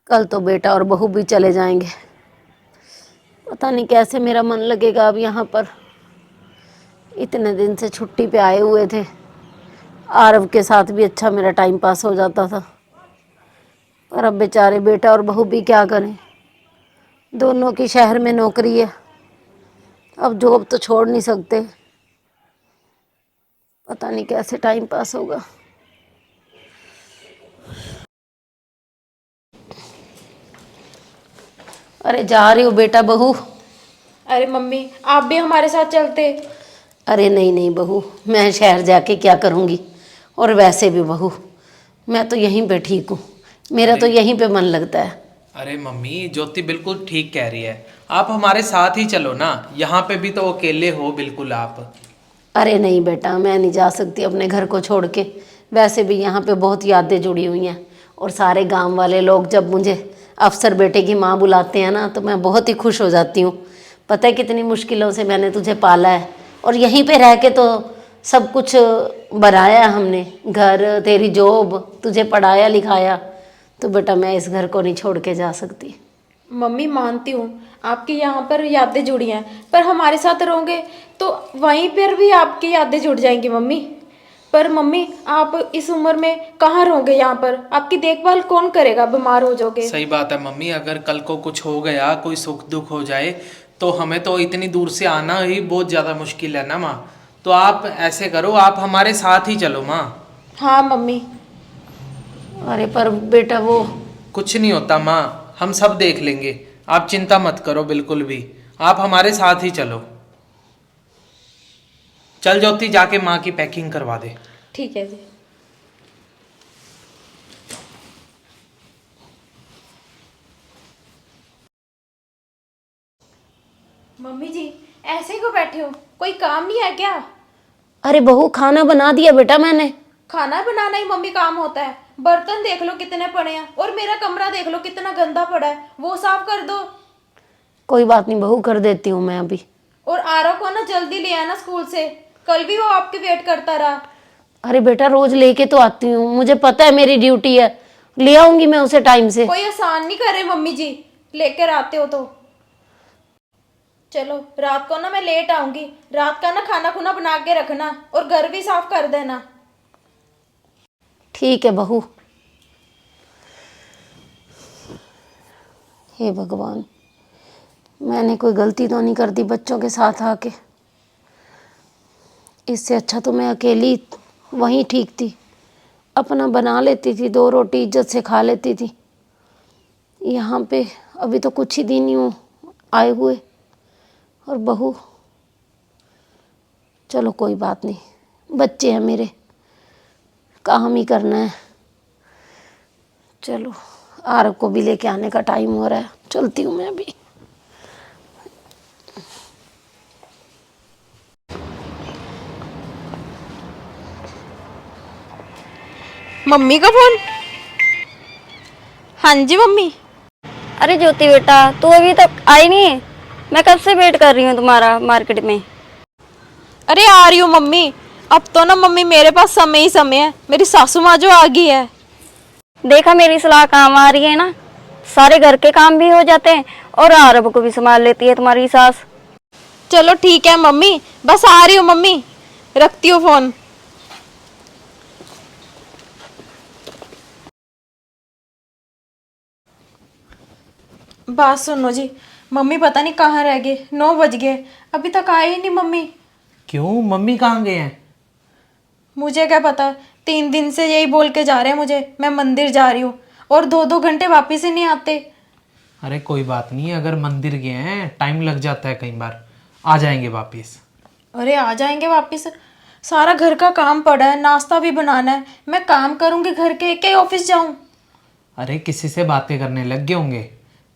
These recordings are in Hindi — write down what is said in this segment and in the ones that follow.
कल तो बेटा और बहू भी चले जाएंगे। पता नहीं कैसे मेरा मन लगेगा अब यहाँ पर। इतने दिन से छुट्टी पे आए हुए थे, आरव के साथ भी अच्छा मेरा टाइम पास हो जाता था। पर अब बेचारे बेटा और बहू भी क्या करें, दोनों की शहर में नौकरी है। अब जॉब तो छोड़ नहीं सकते। पता नहीं कैसे टाइम पास होगा। अरे जा रही हो बेटा बहू? अरे मम्मी, आप भी हमारे साथ चलते। अरे नहीं नहीं बहू, मैं शहर जाके क्या करूँगी। और वैसे भी बहू, मैं तो यहीं पे ठीक हूँ। मेरा तो अरे यहीं पे मन लगता है। अरे मम्मी, ज्योति बिल्कुल ठीक कह रही है। आप हमारे साथ ही चलो ना, यहाँ पे भी तो अकेले हो बिल्कुल आप। अरे नहीं बेटा, मैं नहीं जा सकती अपने घर को छोड़ के। वैसे भी यहाँ पे बहुत यादें जुड़ी हुई हैं। और सारे गांव वाले लोग जब मुझे अफसर बेटे की माँ बुलाते हैं ना, तो मैं बहुत ही खुश हो जाती हूँ। पता है कितनी मुश्किलों से मैंने तुझे पाला है, और यहीं पे रह के तो सब कुछ बनाया हमने। घर, तेरी जॉब, तुझे पढ़ाया लिखाया। तो बेटा मैं इस घर को नहीं छोड़ के जा सकती। मम्मी मानती हूँ आपकी यहाँ पर यादें जुड़ी हैं, पर हमारे साथ रहोगे तो वहीं पर भी आपकी यादें जुड़ जाएंगी मम्मी। पर मम्मी, आप इस उम्र में कहाँ रहोगे? यहाँ पर आपकी देखभाल कौन करेगा? बीमार हो जाओगे। सही बात है मम्मी, अगर कल को कुछ हो गया, कोई सुख दुख हो जाए, तो हमें तो इतनी दूर से आना ही बहुत ज़्यादा मुश्किल है ना माँ। तो आप ऐसे करो, आप हमारे साथ ही चलो माँ। हाँ मम्मी। अरे पर बेटा वो, कुछ नहीं होता माँ, हम सब देख लेंगे। आप चिंता मत करो बिल्कुल भी। आप हमारे साथ ही चलो। चल ज्योति, जाके माँ की पैकिंग करवा दे। ठीक है जी। मम्मी जी, ऐसे क्यों बैठे हो? कोई काम नहीं है क्या? अरे बहू खाना बना दिया बेटा मैंने। खाना बनाना ही मम्मी काम होता है? बर्तन देख लो कितने पड़े हैं, और मेरा कमरा देख लो कितना गंदा पड़ा है, वो साफ कर दो। कोई बात नहीं बहू, कर देती हूँ मैं अभी। और आरव को ना जल्दी ले आना स्कूल से, कल भी वो आपकी वेट करता रहा। अरे बेटा रोज लेके तो आती हूँ, मुझे पता है मेरी ड्यूटी है। ले आऊंगी मैं उसे टाइम से। कोई आसान नहीं करे मम्मी जी, लेकर आते हो तो। चलो, रात को ना मैं लेट आऊंगी, रात का ना खाना खुना बना के रखना, और घर भी साफ कर देना। ठीक है बहू। हे भगवान, मैंने कोई गलती तो नहीं कर दी बच्चों के साथ आके। इससे अच्छा तो मैं अकेली वहीं ठीक थी। अपना बना लेती थी, दो रोटी इज्जत से खा लेती थी। यहाँ पे अभी तो कुछ ही दिन ही हुए आए हुए, और बहू, चलो कोई बात नहीं, बच्चे हैं मेरे, काम ही करना है। चलो, आरव को भी लेके आने का टाइम हो रहा है, चलती हूँ मैं अभी। मम्मी का फोन? हाँ जी मम्मी। अरे ज्योति बेटा, तू अभी तक आई नहीं है। मैं कब से वेट कर रही हूँ तुम्हारा मार्केट में। अरे आ रही हूँ मम्मी। अब तो ना मम्मी मेरे पास समय ही समय है, मेरी सासू माँ जो आ गई है। देखा, मेरी सलाह काम आ रही है ना। सारे घर के काम भी हो जाते हैं और आरब को भी संभाल लेती है तुम्हारी सास। चलो ठीक है मम्मी, बस आ रही हूँ मम्मी, रखती हूँ फोन। बात सुनो जी, मम्मी पता नहीं कहाँ रह गए, 9 बज गए, अभी तक आए ही नहीं मम्मी। क्यों, मम्मी कहाँ गए हैं? मुझे क्या पता, 3 दिन से यही बोल के जा रहे हैं मुझे, मैं मंदिर जा रही हूँ, और 2-2 घंटे वापिस ही नहीं आते। अरे कोई बात नहीं, अगर मंदिर गए हैं, टाइम लग जाता है कई बार, आ जाएंगे वापिस। अरे आ जाएंगे वापिस? सारा घर का काम पड़ा है, नाश्ता भी बनाना है, मैं काम करूँगी घर के, क्या ऑफिस जाऊँ? अरे किसी से बातें करने लग गए होंगे,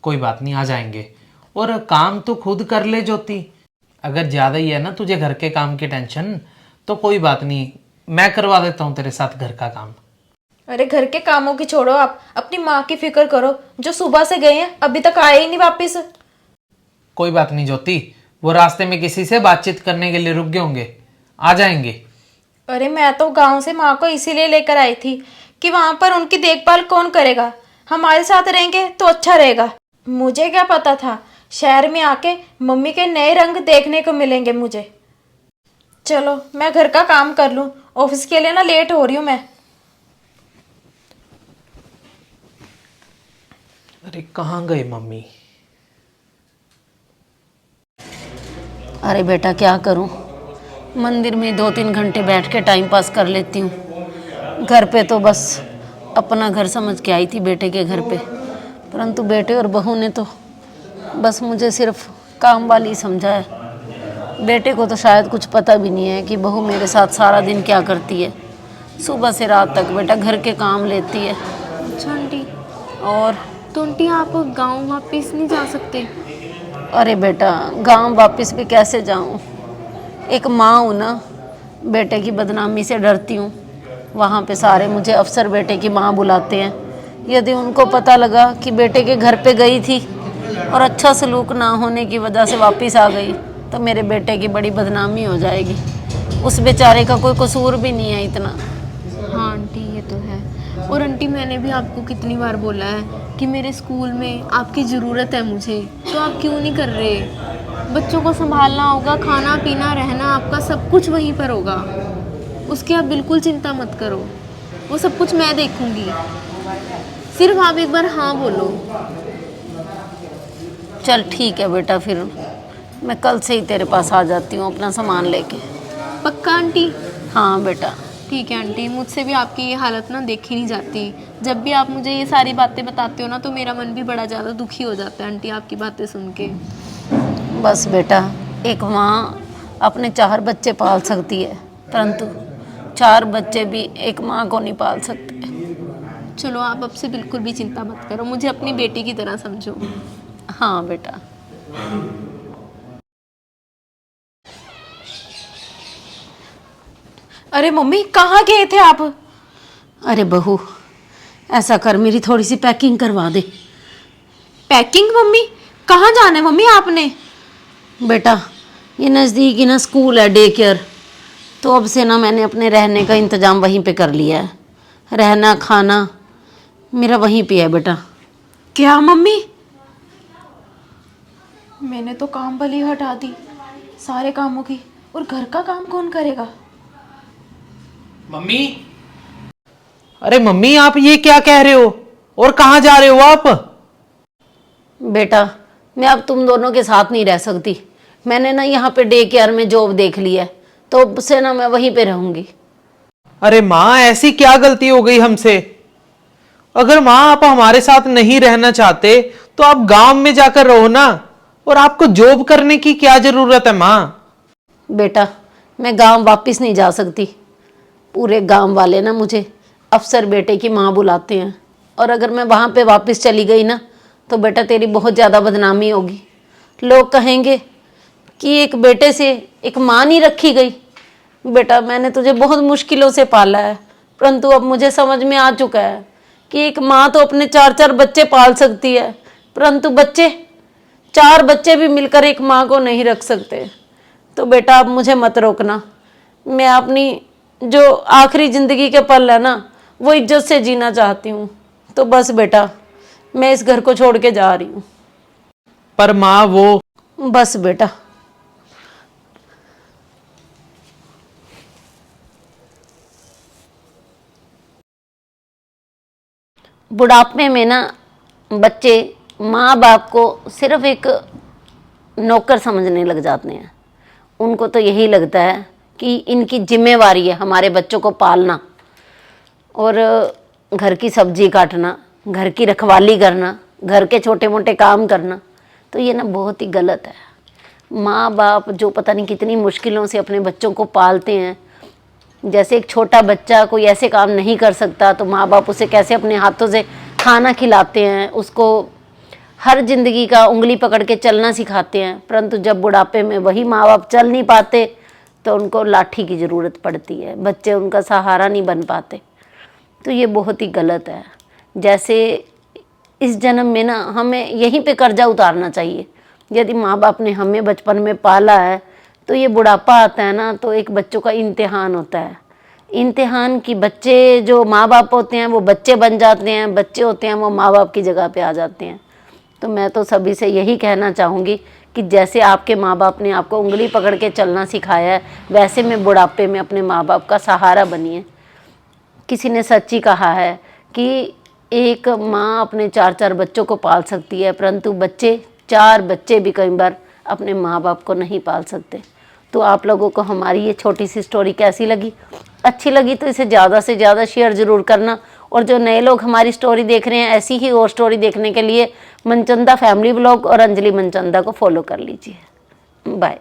कोई बात नहीं, आ जाएंगे। और काम तो खुद कर ले ज्योति। अगर ज़्यादा ही है ना तुझे घर के काम की टेंशन, तो कोई बात नहीं, मैं करवा देता हूँ तेरे साथ घर का काम। अरे घर के कामों की छोड़ो, आप अपनी माँ की फिक्र करो, जो सुबह से गए हैं अभी तक आए ही नहीं वापिस। कोई बात नहीं ज्योति, वो रास्ते में किसी से बातचीत करने के लिए रुक गए होंगे, आ जाएंगे। अरे मैं तो गांव से माँ को इसीलिए लेकर आई थी कि वहां पर उनकी देखभाल कौन करेगा। हमारे साथ रहेंगे तो अच्छा रहेगा। मुझे क्या पता था शहर में आके मम्मी के नए रंग देखने को मिलेंगे मुझे। चलो मैं घर का काम कर लूँ, ऑफिस के लिए ना लेट हो रही हूँ मैं। अरे कहाँ गए मम्मी? अरे बेटा क्या करूं, मंदिर में 2-3 घंटे बैठ के टाइम पास कर लेती हूँ। घर पे तो बस अपना घर समझ के आई थी बेटे के घर पे, परंतु बेटे और बहू ने तो बस मुझे सिर्फ काम वाली समझा है। बेटे को तो शायद कुछ पता भी नहीं है कि बहू मेरे साथ सारा दिन क्या करती है। सुबह से रात तक बेटा घर के काम लेती है। अच्छा आंटी, और तो आंटी आप गांव वापस नहीं जा सकते? अरे बेटा गांव वापस भी कैसे जाऊं, एक माँ हूँ ना, बेटे की बदनामी से डरती हूँ। वहाँ पे सारे मुझे अफसर बेटे की माँ बुलाते हैं। यदि उनको पता लगा कि बेटे के घर पे गई थी और अच्छा सलूक ना होने की वजह से वापस आ गई, तो मेरे बेटे की बड़ी बदनामी हो जाएगी। उस बेचारे का कोई कसूर भी नहीं है इतना। हाँ आंटी ये तो है। और आंटी मैंने भी आपको कितनी बार बोला है कि मेरे स्कूल में आपकी ज़रूरत है मुझे, तो आप क्यों नहीं कर रहे? बच्चों को संभालना होगा, खाना पीना रहना आपका सब कुछ वहीं पर होगा, उसकी आप बिल्कुल चिंता मत करो, वो सब कुछ मैं देखूंगी। सिर्फ आप एक बार हाँ बोलो। चल ठीक है बेटा, फिर मैं कल से ही तेरे पास आ जाती हूँ अपना सामान लेके। पक्का आंटी? हाँ बेटा। ठीक है आंटी, मुझसे भी आपकी ये हालत ना देखी नहीं जाती। जब भी आप मुझे ये सारी बातें बताते हो ना तो मेरा मन भी बड़ा ज़्यादा दुखी हो जाता है आंटी आपकी बातें सुन के। बस बेटा, एक माँ अपने 4 बच्चे पाल सकती है, परंतु 4 बच्चे भी एक माँ को नहीं पाल सकते। चलो आप अब से बिल्कुल भी चिंता मत करो, मुझे अपनी बेटी की तरह समझो। हाँ बेटा। अरे मम्मी कहाँ गए थे आप? अरे बहू, ऐसा कर मेरी थोड़ी सी पैकिंग करवा दे। पैकिंग? मम्मी कहाँ जाना है मम्मी आपने? बेटा ये नज़दीक ही ना स्कूल है, डे केयर, तो अब से ना मैंने अपने रहने का इंतज़ाम वहीं पे कर लिया है। रहना खाना मेरा वहीं पे है बेटा। क्या मम्मी? मैंने तो काम वाली हटा दी सारे कामों की, और घर का काम कौन करेगा? मम्मी, अरे मम्मी आप ये क्या कह रहे हो, और कहाँ जा रहे हो आप? बेटा मैं अब तुम दोनों के साथ नहीं रह सकती। मैंने ना यहाँ पे डे केयर में जॉब देख ली है, तो अब से ना मैं वहीं पे रहूंगी। अरे माँ ऐसी क्या गलती हो गई हमसे? अगर माँ आप हमारे साथ नहीं रहना चाहते तो आप गांव में जाकर रहो ना, और आपको जॉब करने की क्या जरूरत है माँ? बेटा मैं गांव वापस नहीं जा सकती। पूरे गांव वाले ना मुझे अफसर बेटे की माँ बुलाते हैं, और अगर मैं वहाँ पे वापस चली गई ना तो बेटा तेरी बहुत ज़्यादा बदनामी होगी। लोग कहेंगे कि एक बेटे से एक माँ नहीं रखी गई। बेटा मैंने तुझे बहुत मुश्किलों से पाला है, परंतु अब मुझे समझ में आ चुका है कि एक माँ तो अपने 4-4 बच्चे पाल सकती है, परंतु 4 बच्चे भी मिलकर एक माँ को नहीं रख सकते। तो बेटा अब मुझे मत रोकना। मैं अपनी जो आखिरी ज़िंदगी के पल है ना वो इज्जत से जीना चाहती हूँ। तो बस बेटा मैं इस घर को छोड़ के जा रही हूँ। पर माँ वो... बस बेटा। बुढ़ापे में ना बच्चे माँ बाप को सिर्फ एक नौकर समझने लग जाते हैं। उनको तो यही लगता है कि इनकी जिम्मेवारी है हमारे बच्चों को पालना और घर की सब्जी काटना, घर की रखवाली करना, घर के छोटे मोटे काम करना। तो ये ना बहुत ही गलत है। माँ बाप जो पता नहीं कितनी मुश्किलों से अपने बच्चों को पालते हैं, जैसे एक छोटा बच्चा कोई ऐसे काम नहीं कर सकता तो माँ बाप उसे कैसे अपने हाथों से खाना खिलाते हैं, उसको हर जिंदगी का उंगली पकड़ के चलना सिखाते हैं। परंतु जब बुढ़ापे में वही माँ बाप चल नहीं पाते तो उनको लाठी की ज़रूरत पड़ती है, बच्चे उनका सहारा नहीं बन पाते। तो ये बहुत ही गलत है। जैसे इस जन्म में ना हमें यहीं पे कर्जा उतारना चाहिए। यदि माँ बाप ने हमें बचपन में पाला है तो ये बुढ़ापा आता है ना तो एक बच्चों का इम्तिहान होता है। इम्तिहान कि बच्चे जो माँ बाप होते हैं वो बच्चे बन जाते हैं, बच्चे होते हैं वो माँ बाप की जगह पे आ जाते हैं। तो मैं तो सभी से यही कहना चाहूँगी कि जैसे आपके माँ बाप ने आपको उंगली पकड़ के चलना सिखाया है, वैसे में बुढ़ापे में अपने माँ बाप का सहारा बनिए। किसी ने सच ही कहा है कि एक माँ अपने 4-4 बच्चों को पाल सकती है, परंतु 4 बच्चे भी कई बार अपने माँ बाप को नहीं पाल सकते। तो आप लोगों को हमारी ये छोटी सी स्टोरी कैसी लगी? अच्छी लगी तो इसे ज़्यादा से ज़्यादा शेयर ज़रूर करना। और जो नए लोग हमारी स्टोरी देख रहे हैं, ऐसी ही और स्टोरी देखने के लिए मनचंदा फैमिली व्लॉग और अंजलि मनचंदा को फॉलो कर लीजिए। बाय।